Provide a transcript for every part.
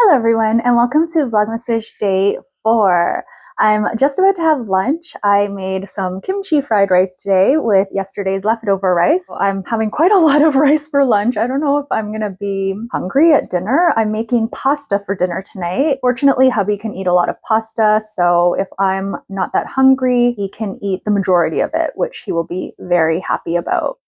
Hello everyone and welcome to Vlogmases day 4. I'm just about to have lunch. I made some kimchi fried rice today with yesterday's leftover rice. I'm having quite a lot of rice for lunch. I don't know if I'm gonna be hungry at dinner. I'm making pasta for dinner tonight. Fortunately, hubby can eat a lot of pasta, so if I'm not that hungry, he can eat the majority of it, which he will be very happy about.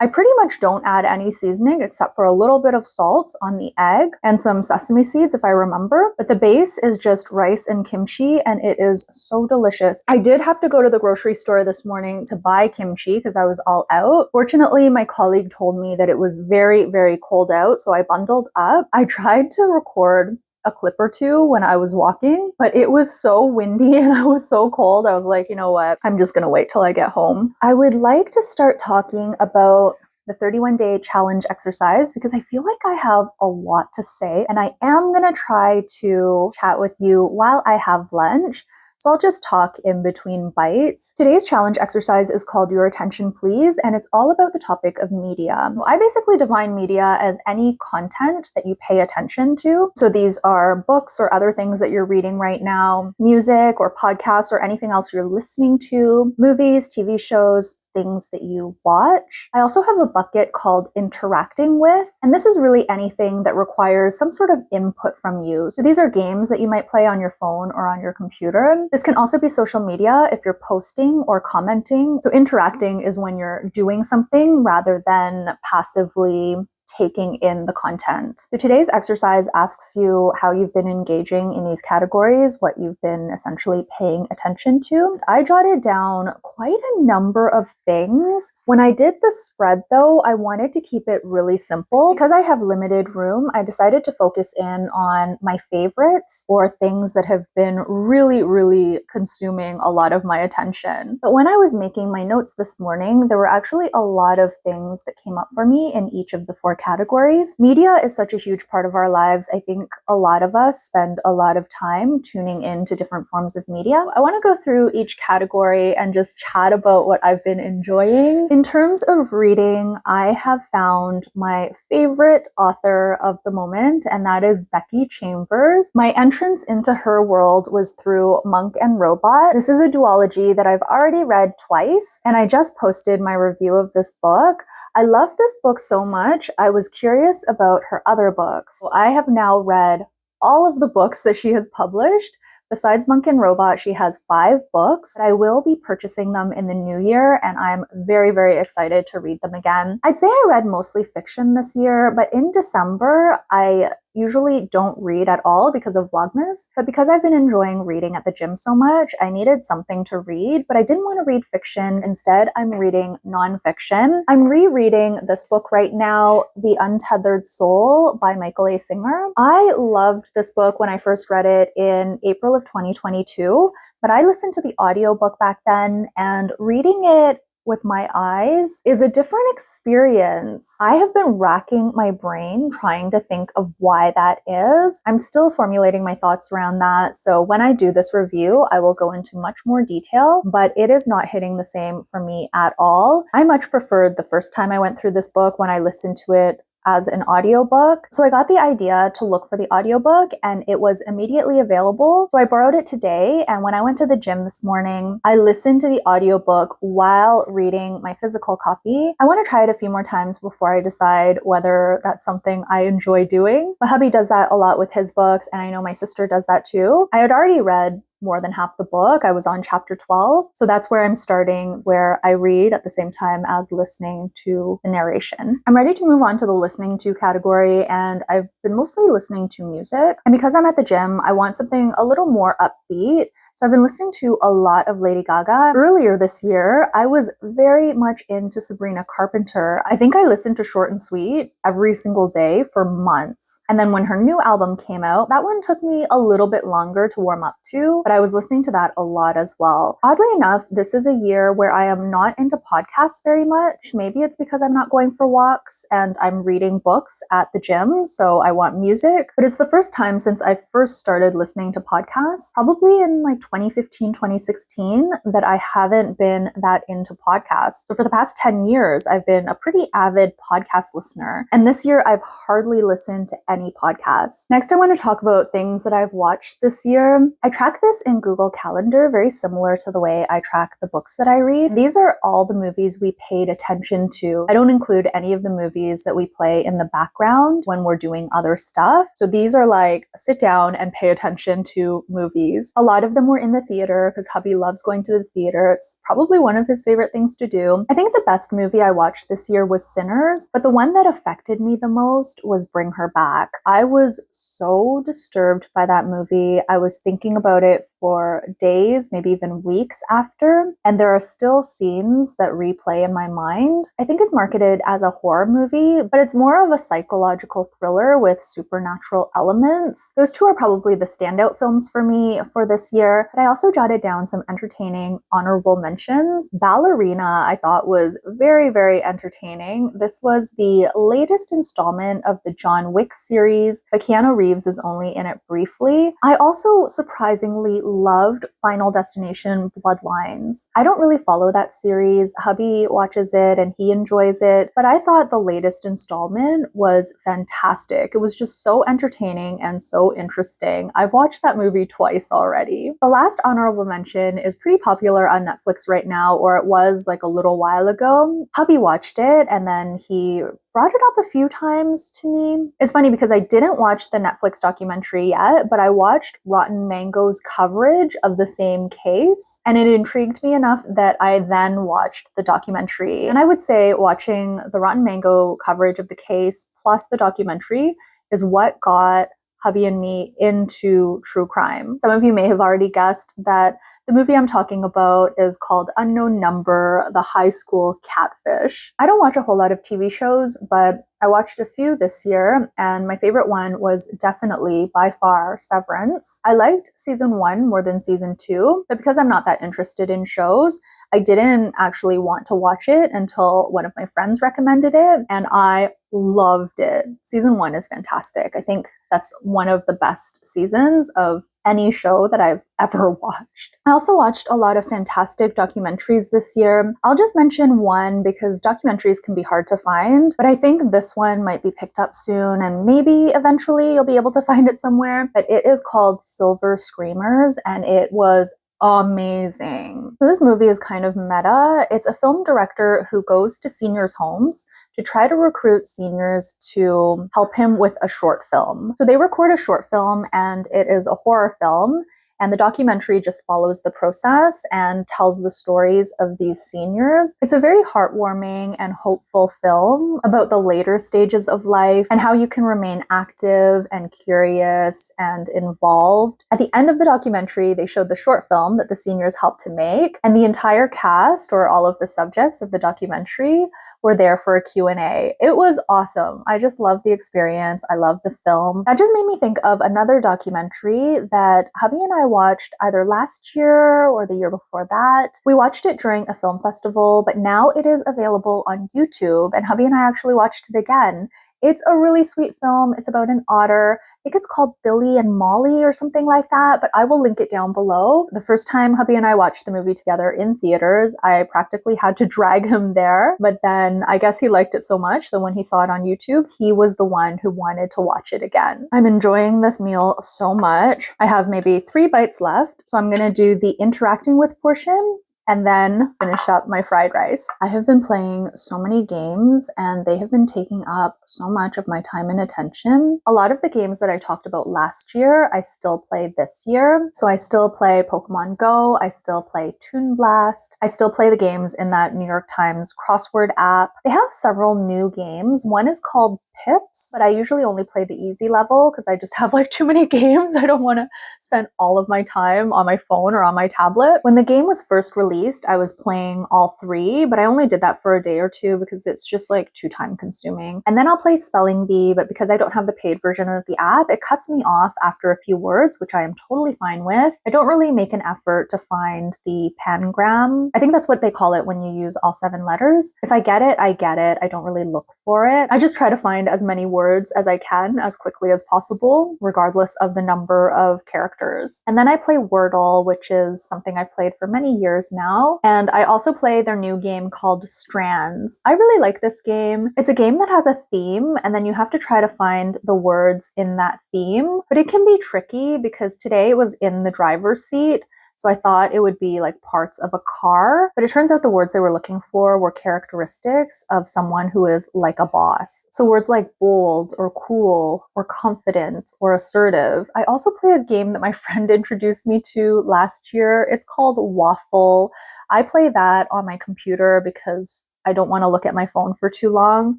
I pretty much don't add any seasoning except for a little bit of salt on the egg and some sesame seeds if I remember, but the base is just rice and kimchi and it is so delicious. I did have to go to the grocery store this morning to buy kimchi because I was all out. Fortunately, my colleague told me that it was very, very cold out, so I bundled up. I tried to record a clip or two when I was walking, but it was so windy and I was so cold. I was like, you know what? I'm just gonna wait till I get home. I would like to start talking about the 31-day challenge exercise because I feel like I have a lot to say and I am gonna try to chat with you while I have lunch. So I'll just talk in between bites. Today's challenge exercise is called Your Attention Please, and it's all about the topic of media. I basically define media as any content that you pay attention to. So these are books or other things that you're reading right now, music or podcasts or anything else you're listening to, movies, TV shows, things that you watch. I also have a bucket called interacting with, and this is really anything that requires some sort of input from you. So these are games that you might play on your phone or on your computer. This can also be social media if you're posting or commenting. So interacting is when you're doing something rather than passively taking in the content. So today's exercise asks you how you've been engaging in these categories, what you've been essentially paying attention to. I jotted down quite a number of things. When I did the spread though, I wanted to keep it really simple. Because I have limited room, I decided to focus in on my favorites or things that have been really consuming a lot of my attention. But when I was making my notes this morning, there were actually a lot of things that came up for me in each of the 4 categories. Media is such a huge part of our lives. I think a lot of us spend a lot of time tuning into different forms of media. I want to go through each category and just chat about what I've been enjoying. In terms of reading, I have found my favorite author of the moment, and that is Becky Chambers. My entrance into her world was through Monk and Robot. This is a duology that I've already read twice, and I just posted my review of this book. I love this book so much. I was curious about her other books. So I have now read all of the books that she has published. Besides Monk and Robot, she has 5 books. I will be purchasing them in the new year, and I'm very excited to read them again. I'd say I read mostly fiction this year, but in December, I usually don't read at all because of Vlogmas, but because I've been enjoying reading at the gym so much, I needed something to read, but I didn't want to read fiction. Instead, I'm reading nonfiction. I'm rereading this book right now, The Untethered Soul by Michael A. Singer. I loved this book when I first read it in April of 2022, but I listened to the audiobook back then, and reading it with my eyes is a different experience. I have been racking my brain trying to think of why that is. I'm still formulating my thoughts around that, so when I do this review, I will go into much more detail, but it is not hitting the same for me at all. I much preferred the first time I went through this book when I listened to it as an audiobook. So I got the idea to look for the audiobook and it was immediately available. So I borrowed it today, and when I went to the gym this morning, I listened to the audiobook while reading my physical copy. I want to try it a few more times before I decide whether that's something I enjoy doing. My hubby does that a lot with his books, and I know my sister does that too. I had already read more than half the book. I was on chapter 12. So that's where I'm starting, where I read at the same time as listening to the narration. I'm ready to move on to the listening to category, and I've been mostly listening to music. And because I'm at the gym, I want something a little more upbeat. So I've been listening to a lot of Lady Gaga. Earlier this year, I was very much into Sabrina Carpenter. I think I listened to Short and Sweet every single day for months. And then when her new album came out, that one took me a little bit longer to warm up to, but but I was listening to that a lot as well. Oddly enough, this is a year where I am not into podcasts very much. Maybe it's because I'm not going for walks and I'm reading books at the gym, so I want music. But it's the first time since I first started listening to podcasts, probably in like 2015, 2016, that I haven't been that into podcasts. So for the past 10 years, I've been a pretty avid podcast listener. And this year, I've hardly listened to any podcasts. Next, I want to talk about things that I've watched this year. I track this in Google Calendar, very similar to the way I track the books that I read. These are all the movies we paid attention to. I don't include any of the movies that we play in the background when we're doing other stuff. So these are like sit down and pay attention to movies. A lot of them were in the theater because hubby loves going to the theater. It's probably one of his favorite things to do. I think the best movie I watched this year was Sinners, but the one that affected me the most was Bring Her Back. I was so disturbed by that movie. I was thinking about it for days, maybe even weeks after, and there are still scenes that replay in my mind. I think it's marketed as a horror movie, but it's more of a psychological thriller with supernatural elements. Those two are probably the standout films for me for this year, but I also jotted down some entertaining honorable mentions. Ballerina, I thought, was very, very entertaining. This was the latest installment of the John Wick series, but Keanu Reeves is only in it briefly. I also surprisingly loved Final Destination Bloodlines. I don't really follow that series. Hubby watches it and he enjoys it, but I thought the latest installment was fantastic. It was just so entertaining and so interesting. I've watched that movie twice already. The last honorable mention is pretty popular on Netflix right now, or it was like a little while ago. Hubby watched it and then he brought it up a few times to me. It's funny because I didn't watch the Netflix documentary yet, but I watched Rotten Mango's coverage of the same case, and it intrigued me enough that I then watched the documentary. And I would say watching the Rotten Mango coverage of the case plus the documentary is what got hubby and me into true crime. Some of you may have already guessed that the movie I'm talking about is called Unknown Number, The High School Catfish. I don't watch a whole lot of TV shows, but I watched a few this year, and my favorite one was definitely, by far, Severance. I liked season 1 more than season 2, but because I'm not that interested in shows, I didn't actually want to watch it until one of my friends recommended it, and I loved it. Season 1 is fantastic. I think that's one of the best seasons of any show that I've ever watched. I also watched a lot of fantastic documentaries this year. I'll just mention one because documentaries can be hard to find, but I think this one might be picked up soon and maybe eventually you'll be able to find it somewhere. But it is called Silver Screamers and it was amazing. So this movie is kind of meta. It's a film director who goes to seniors' homes to try to recruit seniors to help him with a short film. So they record a short film and it is a horror film. And the documentary just follows the process and tells the stories of these seniors. It's a very heartwarming and hopeful film about the later stages of life and how you can remain active and curious and involved. At the end of the documentary, they showed the short film that the seniors helped to make, and the entire cast, or all of the subjects of the documentary, were there for a Q&A. It was awesome. I just love the experience. I love the film. That just made me think of another documentary that hubby and I watched either last year or the year before that. We watched it during a film festival, but now it is available on YouTube, and hubby and I actually watched it again. It's a really sweet film. It's about an otter. I think it's called Billy and Molly or something like that, but I will link it down below. The first time hubby and I watched the movie together in theaters, I practically had to drag him there, but then I guess he liked it so much that when he saw it on YouTube, he was the one who wanted to watch it again. I'm enjoying this meal so much. I have maybe 3 bites left, so I'm gonna do the interacting with portion and then finish up my fried rice. I have been playing so many games and they have been taking up so much of my time and attention. A lot of the games that I talked about last year, I still play this year. So I still play Pokemon Go, I still play Toon Blast, I still play the games in that New York Times crossword app. They have several new games. One is called pips, but I usually only play the easy level because I just have like too many games. I don't want to spend all of my time on my phone or on my tablet. When the game was first released, I was playing all 3, but I only did that for a day or 2 because it's just like too time consuming. And then I'll play Spelling Bee, but because I don't have the paid version of the app, it cuts me off after a few words, which I am totally fine with. I don't really make an effort to find the pangram. I think that's what they call it when you use all 7 letters. If I get it, I get it. I don't really look for it. I just try to find as many words as I can as quickly as possible, regardless of the number of characters. And then I play Wordle, which is something I've played for many years now. And I also play their new game called Strands. I really like this game. It's a game that has a theme, and then you have to try to find the words in that theme. But it can be tricky because today it was in the driver's seat. So I thought it would be like parts of a car, but it turns out the words they were looking for were characteristics of someone who is like a boss. So words like bold or cool or confident or assertive. I also play a game that my friend introduced me to last year. It's called Waffle. I play that on my computer because I don't want to look at my phone for too long,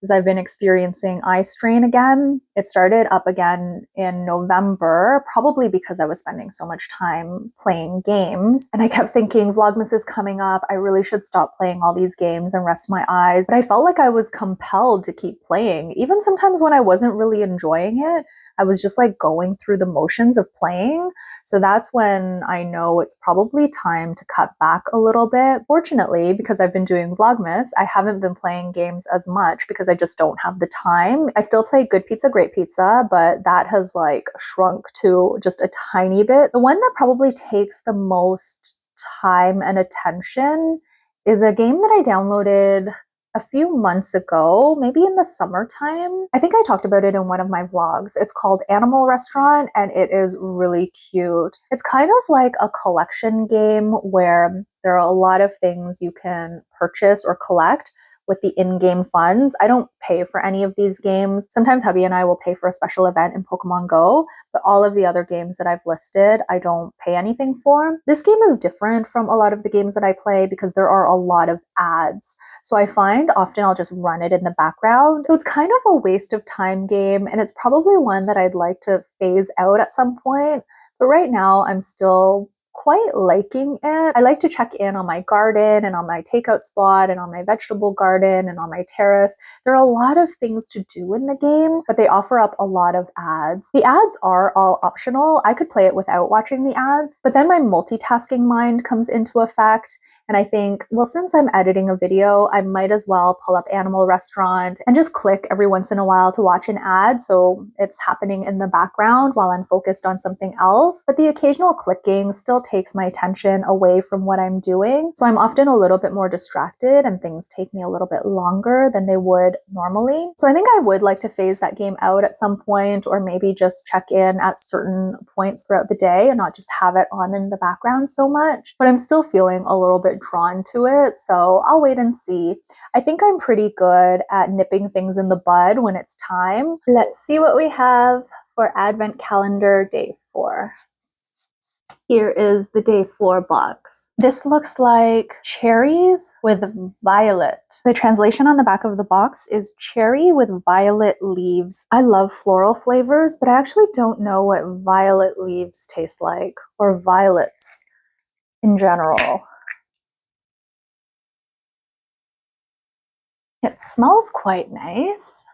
because I've been experiencing eye strain again. It started up again in November, probably because I was spending so much time playing games. And I kept thinking, Vlogmas is coming up. I really should stop playing all these games and rest my eyes. But I felt like I was compelled to keep playing. Even sometimes when I wasn't really enjoying it, I was just like going through the motions of playing. So that's when I know it's probably time to cut back a little bit. Fortunately, because I've been doing Vlogmas, I haven't been playing games as much because I just don't have the time. I still play Good Pizza, Great Pizza, but that has like shrunk to just a tiny bit. The one that probably takes the most time and attention is a game that I downloaded a few months ago, maybe in the summertime. I think I talked about it in one of my vlogs. It's called Animal Restaurant, and it is really cute. It's kind of like a collection game where there are a lot of things you can purchase or collect with the in-game funds. I don't pay for any of these games. Sometimes hubby and I will pay for a special event in Pokemon Go, but all of the other games that I've listed, I don't pay anything for. This game is different from a lot of the games that I play because there are a lot of ads. So I find often I'll just run it in the background. So it's kind of a waste of time game, and it's probably one that I'd like to phase out at some point. But right now I'm still quite liking it. I like to check in on my garden and on my takeout spot and on my vegetable garden and on my terrace. There are a lot of things to do in the game, but they offer up a lot of ads. The ads are all optional. I could play it without watching the ads, but then my multitasking mind comes into effect. And I think, well, since I'm editing a video, I might as well pull up Animal Restaurant and just click every once in a while to watch an ad so it's happening in the background while I'm focused on something else. But the occasional clicking still takes my attention away from what I'm doing. So I'm often a little bit more distracted and things take me a little bit longer than they would normally. So I think I would like to phase that game out at some point, or maybe just check in at certain points throughout the day and not just have it on in the background so much. But I'm still feeling a little bit drawn to it, so I'll wait and see. I think I'm pretty good at nipping things in the bud when it's time. Let's see what we have for Advent Calendar Day 4. Here is the Day 4 box. This looks like cherries with violet. The translation on the back of the box is cherry with violet leaves. I love floral flavors, but I actually don't know what violet leaves taste like, or violets in general. It smells quite nice.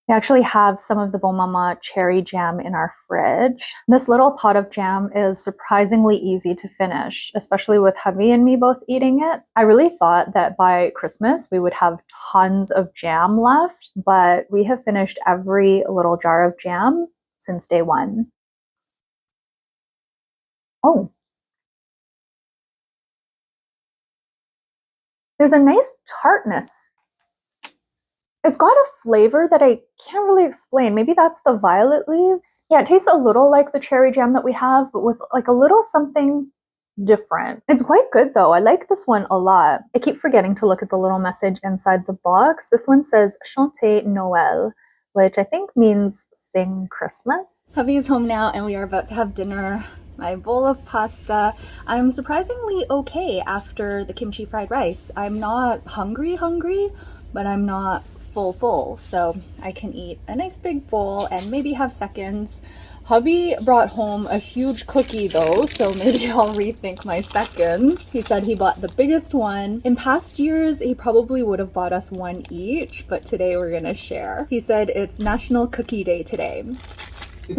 We actually have some of the Bonne Maman cherry jam in our fridge. This little pot of jam is surprisingly easy to finish, especially with hubby and me both eating it. I really thought that by Christmas we would have tons of jam left, but we have finished every little jar of jam since day 1. Oh. There's a nice tartness. It's got a flavor that I can't really explain. Maybe that's the violet leaves. Yeah, it tastes a little like the cherry jam that we have, but with like a little something different. It's quite good though. I like this one a lot. I keep forgetting to look at the little message inside the box. This one says Chantez Noël, which I think means sing Christmas. Hubby is home now and we are about to have dinner. My bowl of pasta. I'm surprisingly okay after the kimchi fried rice. I'm not hungry, but I'm not full, so I can eat a nice big bowl and maybe have seconds. Hubby brought home a huge cookie though, so maybe I'll rethink my seconds. He said he bought the biggest one. In past years, he probably would have bought us one each, but today we're gonna share. He said it's National Cookie Day today.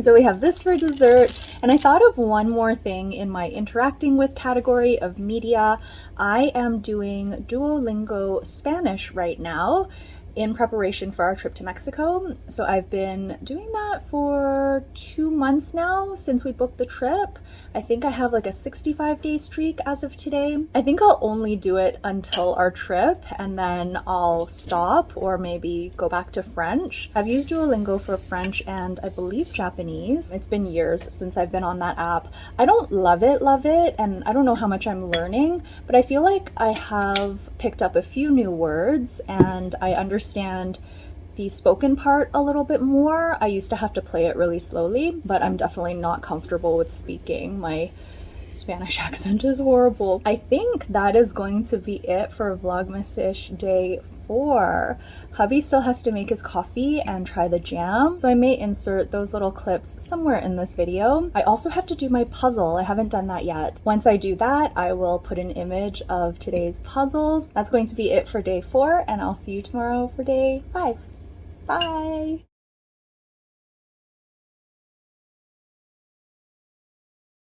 So we have this for dessert, and I thought of one more thing in my interacting with category of media. I am doing Duolingo Spanish right now in preparation for our trip to Mexico. So I've been doing that for 2 months now since we booked the trip. I think I have like a 65-day streak as of today. I think I'll only do it until our trip and then I'll stop or maybe go back to French. I've used Duolingo for French and I believe Japanese. It's been years since I've been on that app. I don't love it, and I don't know how much I'm learning, but I feel like I have picked up a few new words and I understand the spoken part a little bit more. I used to have to play it really slowly, but I'm definitely not comfortable with speaking. My Spanish accent is horrible. I think that is going to be it for Vlogmas-ish day 4. Hubby still has to make his coffee and try the jam, so I may insert those little clips somewhere in this video. I also have to do my puzzle. I haven't done that yet. Once I do that, I will put an image of today's puzzles. That's going to be it for day 4, and I'll see you tomorrow for day 5. Bye!